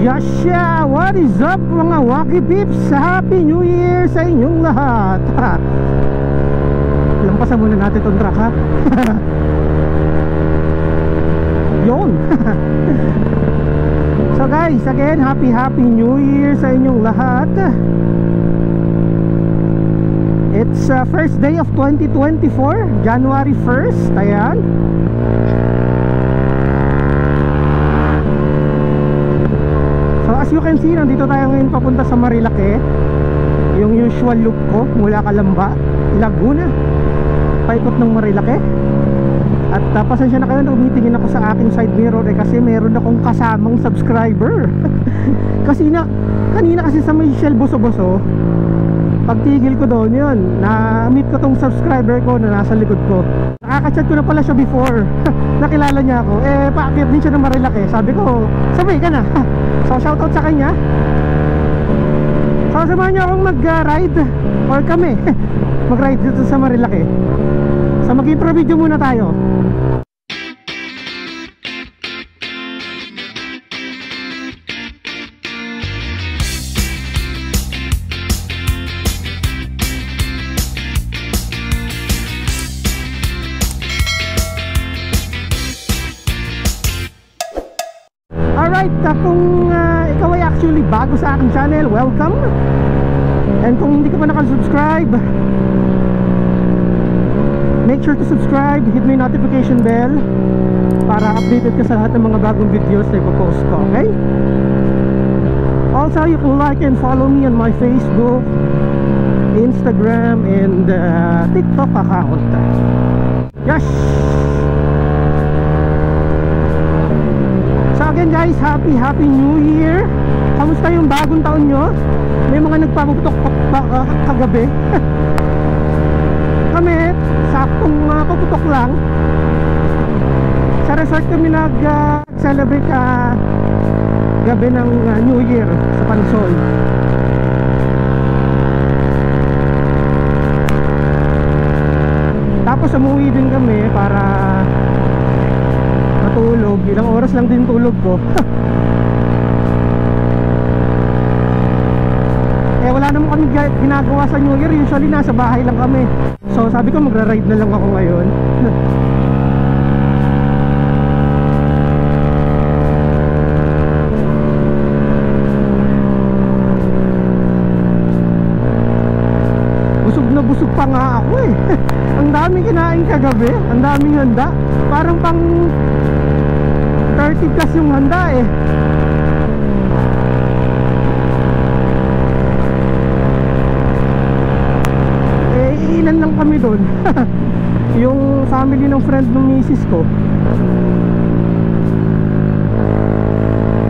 Yasha! What is up mga Wacky Peeps? Happy New Year sa inyong lahat. Lampasan muna natin itong truck ha. Yun. So guys, again, happy New Year sa inyong lahat. It's first day of 2024, January 1st. Ayan. So as you can see, nandito tayo ngayon papunta sa Marilake. Yung usual loop ko mula Calamba, Laguna, paikot ng Marilake. At pasensya na kayo na tumitingin ako sa aking side mirror kasi meron akong kasamang subscriber. Kanina kasi sa may Shell Boso-Boso, pagtigil ko doon yun, na-meet ko tong subscriber ko na nasa likod ko. Nakaka-chat ko na pala siya before. Nakilala niya ako. Paakyat din siya ng Marilake. Sabi ko, sabay ka na. So shoutout sa kanya. So samahan niyo akong mag-ride, or kami mag-ride dito sa Marilake. So mag-intro video muna tayo. Alright, kung ikaw ay actually bago sa aking channel, welcome. And kung hindi ka pa nakasubscribe, make sure to subscribe, hit mo yung notification bell para updated ka sa lahat ng mga bagong videos na ipopost ko, okay? Also, you can like and follow me on my Facebook, Instagram, and TikTok account. Yes! So again guys, happy New Year. Kamusta yung bagong taon nyo? May mga nagpaputok pa kagabi. Kami, saktong paputok lang. Sa resort kami nag-celebrate gabi ng New Year sa Pansol. Tapos umuwi din kami para matulog. Ilang oras lang din tulog ko. Wala naman kami ginagawa sa New Year. Usually nasa bahay lang kami. So sabi ko magra-ride na lang ako ngayon. Busog na busog pa nga ako eh. Ang daming kinain kagabi. Ang daming handa. Parang pang 30 plus yung handa eh. Ilan lang kami doon. Yung family ng friend ng misis ko.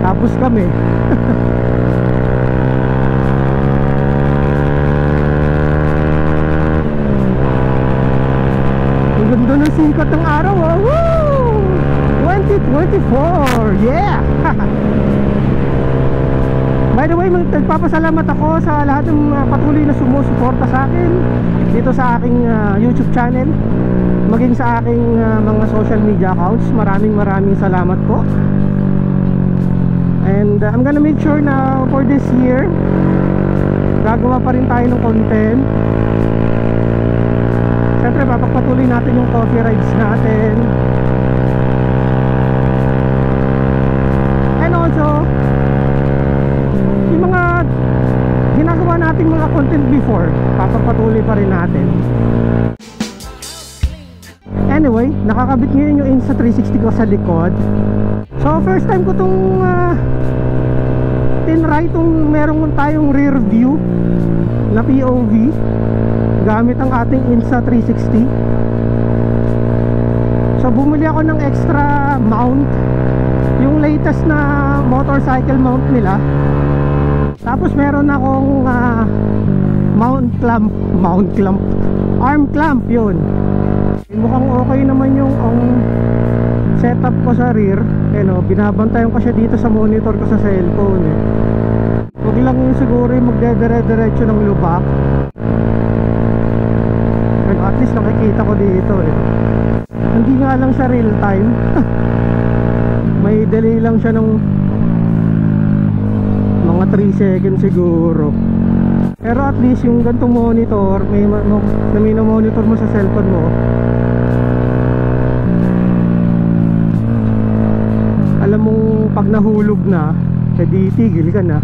Tapos kami. Ang ganda ng sikat ng araw. Woo! 2024! Yeah! By the way, nagpapasalamat ako sa lahat ng patuloy na sumusuporta sa akin dito sa aking YouTube channel, maging sa aking mga social media accounts. Maraming salamat po. And I'm gonna make sure na for this year gagawa pa rin tayo ng content. Siyempre papagpatuloy natin yung coffee rides natin. And also yung mga ginagawa nating mga content before, papagpatuloy pa rin natin. Anyway, nakakabit ngayon yung Insta360 ko sa likod. So first time ko itong tinry itong meron tayong rear view na POV gamit ang ating Insta360. So bumili ako ng extra mount, yung latest na motorcycle mount nila. Tapos meron akong arm clamp yun. Mukhang okay naman yung setup ko sa rear. Binabantayan ko siya dito sa monitor ko sa cellphone eh. Huwag lang yung siguro yung magdedire-diretso ng lubak. Pero at least nakikita ko dito eh. Hindi nga lang siya real time. May delay lang siya ng 3 seconds siguro. Pero at least yung gantong monitor, may monitor mo sa cellphone mo, alam mong pag nahulog na, edi tigil ka na.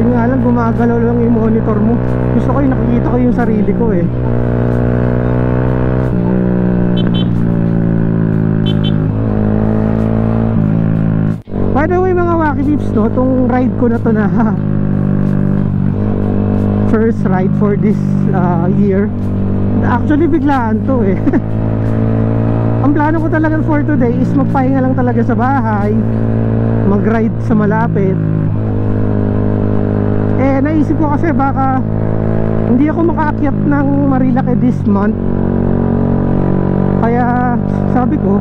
Yun nga lang, gumagalaw lang yung monitor mo. Gusto ko yung nakikita ko yung sarili ko eh. By the way mga Wacky Peeps, no, itong ride ko na to na first ride for this year, actually biglaan to eh. Ang plano ko talaga for today is magpahinga lang talaga sa bahay, mag-ride sa malapit. Eh naisip ko kasi baka hindi ako makaakyat ng Marilake this month, kaya sabi ko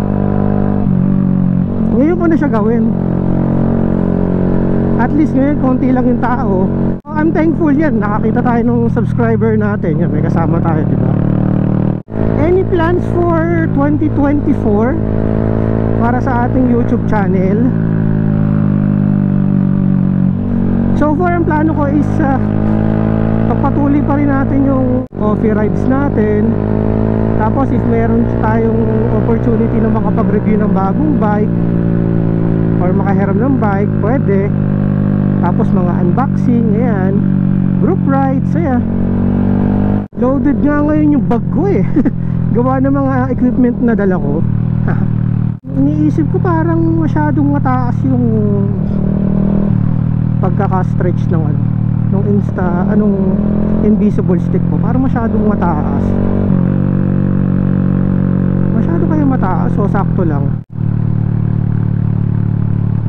ngayon ko na siya gawin. At least ngayon konti lang yung tao. I'm thankful yan, nakakita tayo ng subscriber natin. Yan, may kasama tayo, diba? Any plans for 2024 para sa ating YouTube channel? So far ang plano ko is pagpatuloy pa rin natin yung coffee rides natin. Tapos if meron tayong opportunity na makapag-review ng bagong bike or makahiram ng bike, pwede. Tapos mga unboxing, ayan, group rides, ayan. Loaded nga ngayon yung bag ko eh. Gawa ng mga equipment na dala ko. Iniisip ko parang masyadong mataas yung pagkaka-stretch ng nung invisible stick ko. Parang masyadong mataas. Masyado kaya mataas o sakto lang?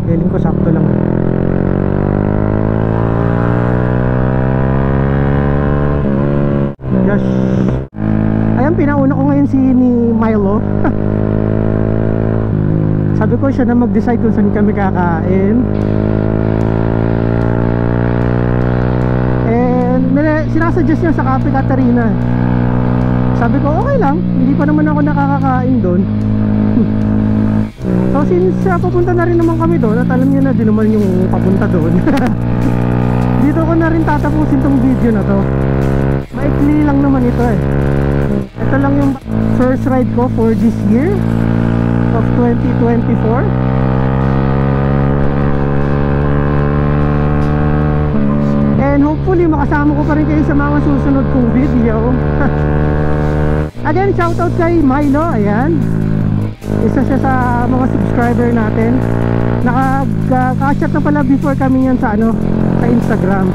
Feeling ko sakto lang. Gosh. Ayan, pinauna ko ngayon si Milo. Sabi ko siya na mag-decide kung saan kami kakain. And sinasuggest niya sa Cafe Catarina. Sabi ko okay lang, hindi pa naman ako nakakakain doon. So since papunta na rin naman kami doon, at alam niyo na din naman yung papunta doon, dito ko na rin tatapusin tong video na to. Maikli lang naman ito eh. Ito lang yung first ride ko for this year of 2024. And hopefully makasama ko pa rin kayo sa mga susunod kong video. Again, shoutout kay Milo, ayan. Isa siya sa mga subscriber natin. Naka-chat na pala before kami yan sa sa Instagram.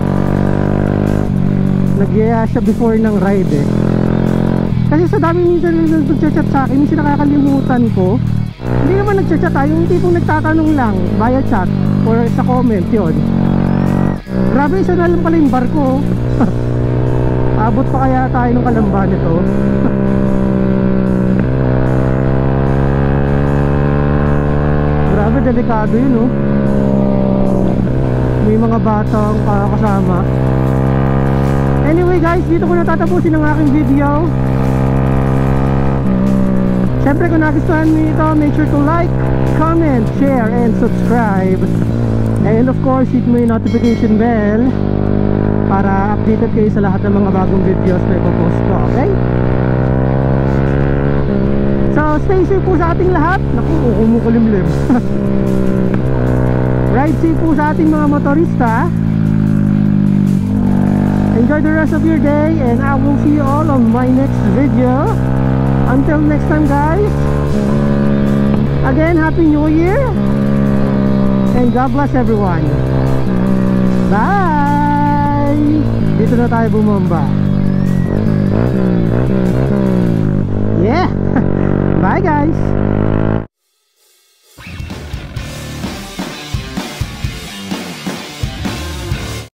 Nagyaya siya before ng ride eh. Kasi sa dami minsan nag-chat sa akin, minsan nakakalimutan ko. Hindi naman nag-chat tayo, yung tipong nagtatanong lang via chat or sa comment, yun. Grabe, isa na lang pala yung barko. Abot pa kaya tayo ng Kalamba nito. Grabe, delikado yun oh. May mga batang kasama. Anyway guys, dito ko natatapusin ang aking video. Siyempre kung nagustuhan niyo ito, make sure to like, comment, share, and subscribe. And of course, hit mo yung notification bell para updated kayo sa lahat ng mga bagong videos na ipopost ko, okay? So, stay safe po sa ating lahat. Naku, kumukulimlim. Ride safe po sa ating mga motorista. Enjoy the rest of your day, and I will see you all on my next video. Until next time guys, again, Happy New Year, and God bless everyone. Bye! Dito na tayo bumamba. Yeah! Bye guys!